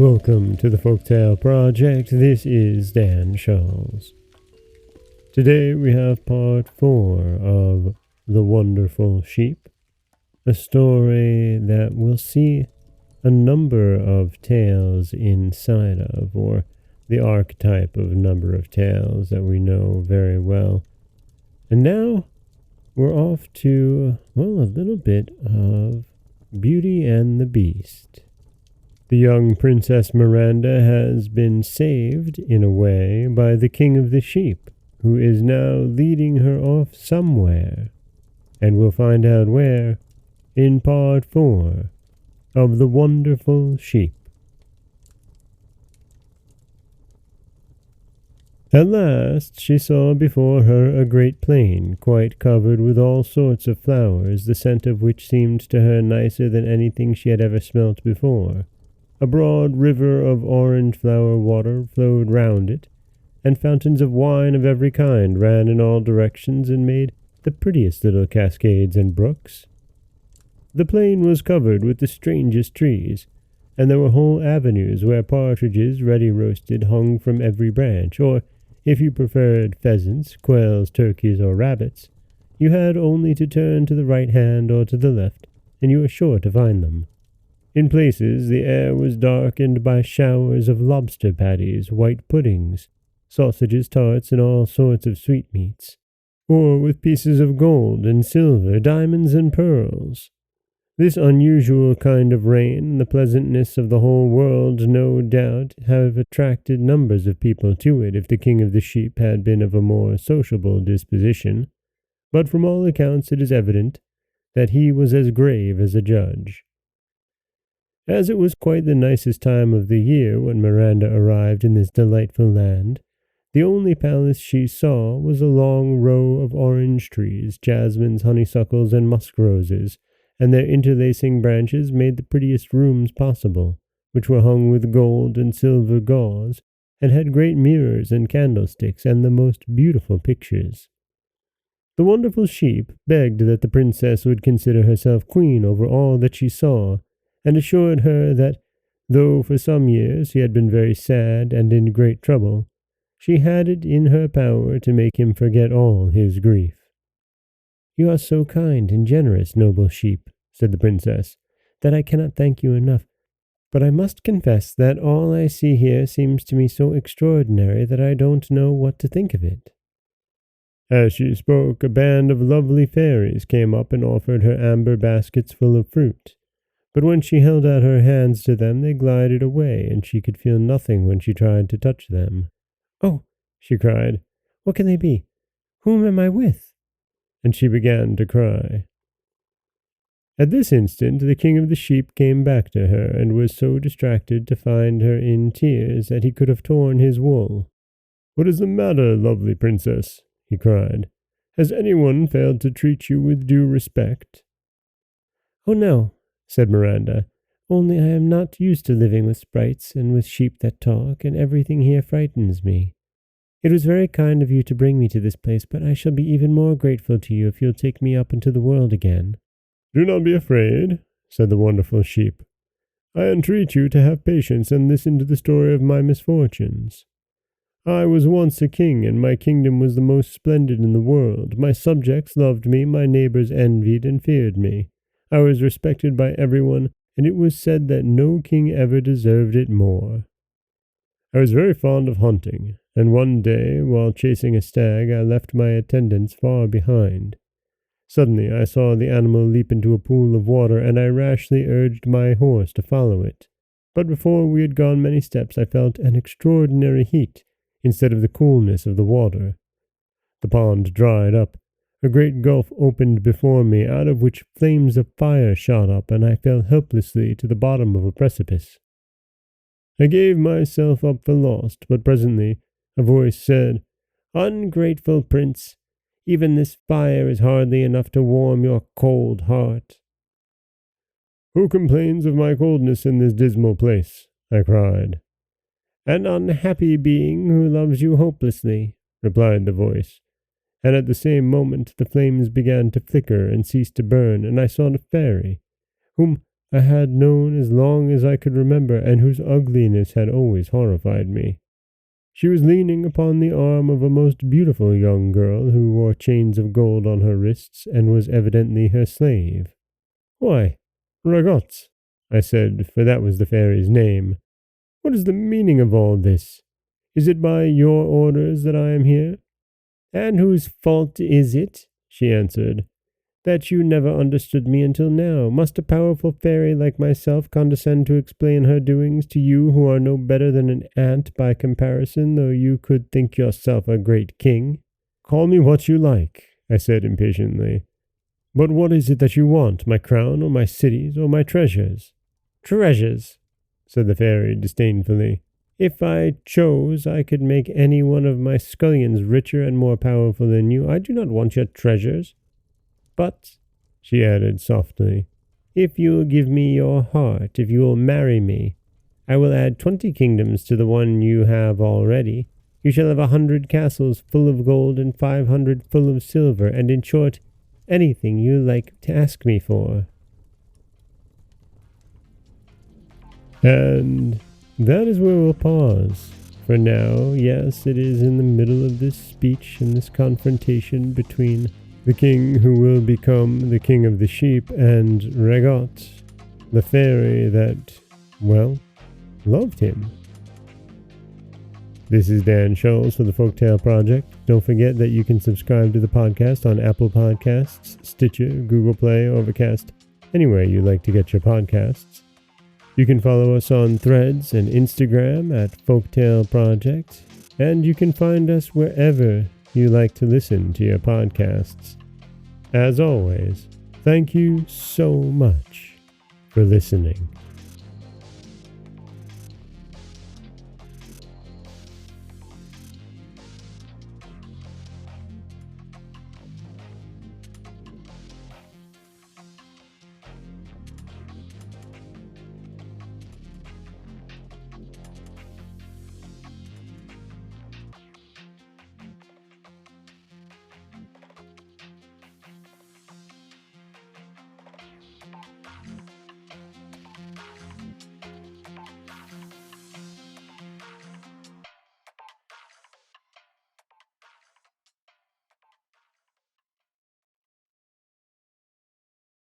Welcome to the Folktale Project. This is Dan Scholz. Today we have part 4 of The Wonderful Sheep, a story that will see a number of tales inside of, or the archetype of a number of tales that we know very well. And now we're off to, a little bit of Beauty and the Beast. The young Princess Miranda has been saved, in a way, by the King of the Sheep, who is now leading her off somewhere, and we'll find out where in part 4 of The Wonderful Sheep. At last she saw before her a great plain, quite covered with all sorts of flowers, the scent of which seemed to her nicer than anything she had ever smelt before. A broad river of orange flower water flowed round it, and fountains of wine of every kind ran in all directions and made the prettiest little cascades and brooks. The plain was covered with the strangest trees, and there were whole avenues where partridges, ready roasted, hung from every branch, or, if you preferred pheasants, quails, turkeys, or rabbits, you had only to turn to the right hand or to the left, and you were sure to find them. In places the air was darkened by showers of lobster patties, white puddings, sausages, tarts, and all sorts of sweetmeats, or with pieces of gold and silver, diamonds and pearls. This unusual kind of rain and the pleasantness of the whole world no doubt have attracted numbers of people to it if the King of the Sheep had been of a more sociable disposition, but from all accounts it is evident that he was as grave as a judge. As it was quite the nicest time of the year when Miranda arrived in this delightful land, the only palace she saw was a long row of orange trees, jasmines, honeysuckles, and musk roses, and their interlacing branches made the prettiest rooms possible, which were hung with gold and silver gauze, and had great mirrors and candlesticks, and the most beautiful pictures. The wonderful sheep begged that the princess would consider herself queen over all that she saw, and assured her that, though for some years he had been very sad and in great trouble, she had it in her power to make him forget all his grief. "You are so kind and generous, noble sheep," said the princess, "that I cannot thank you enough, but I must confess that all I see here seems to me so extraordinary that I don't know what to think of it." As she spoke, a band of lovely fairies came up and offered her amber baskets full of fruit. But when she held out her hands to them, they glided away, and she could feel nothing when she tried to touch them. "Oh," she cried, "what can they be? Whom am I with?" And she began to cry. At this instant the King of the Sheep came back to her, and was so distracted to find her in tears that he could have torn his wool. "What is the matter, lovely princess?" he cried. "Has anyone failed to treat you with due respect?" "Oh, no," said Miranda, "only I am not used to living with sprites and with sheep that talk, and everything here frightens me. It was very kind of you to bring me to this place, but I shall be even more grateful to you if you'll take me up into the world again." "Do not be afraid," said the wonderful sheep. "I entreat you to have patience and listen to the story of my misfortunes. I was once a king, and my kingdom was the most splendid in the world. My subjects loved me, my neighbors envied and feared me. I was respected by everyone, and it was said that no king ever deserved it more. I was very fond of hunting, and one day, while chasing a stag, I left my attendants far behind. Suddenly I saw the animal leap into a pool of water, and I rashly urged my horse to follow it. But before we had gone many steps, I felt an extraordinary heat, instead of the coolness of the water. The pond dried up. A great gulf opened before me, out of which flames of fire shot up, and I fell helplessly to the bottom of a precipice. I gave myself up for lost, but presently a voice said, 'Ungrateful prince, even this fire is hardly enough to warm your cold heart.' 'Who complains of my coldness in this dismal place?' I cried. 'An unhappy being who loves you hopelessly,' replied the voice. And at the same moment the flames began to flicker and cease to burn, and I saw a fairy, whom I had known as long as I could remember, and whose ugliness had always horrified me. She was leaning upon the arm of a most beautiful young girl who wore chains of gold on her wrists and was evidently her slave. "Why, Ragotz," I said, for that was the fairy's name, "what is the meaning of all this? Is it by your orders that I am here?" "And whose fault is it," she answered, "that you never understood me until now? Must a powerful fairy like myself condescend to explain her doings to you who are no better than an ant by comparison, though you could think yourself a great king?" "Call me what you like," I said impatiently. "But what is it that you want, my crown or my cities or my treasures?" "Treasures," said the fairy disdainfully. "If I chose, I could make any one of my scullions richer and more powerful than you. I do not want your treasures. But," she added softly, "if you will give me your heart, if you will marry me, I will add 20 kingdoms to the one you have already. You shall have 100 castles full of gold and 500 full of silver, and in short, anything you like to ask me for." And that is where we'll pause for now. Yes, it is in the middle of this speech and this confrontation between the king who will become the king of the sheep and Regot, the fairy that, well, loved him. This is Dan Scholz for the Folktale Project. Don't forget that you can subscribe to the podcast on Apple Podcasts, Stitcher, Google Play, Overcast, anywhere you like to get your podcasts. You can follow us on Threads and Instagram at Folktale Project, and you can find us wherever you like to listen to your podcasts. As always, thank you so much for listening.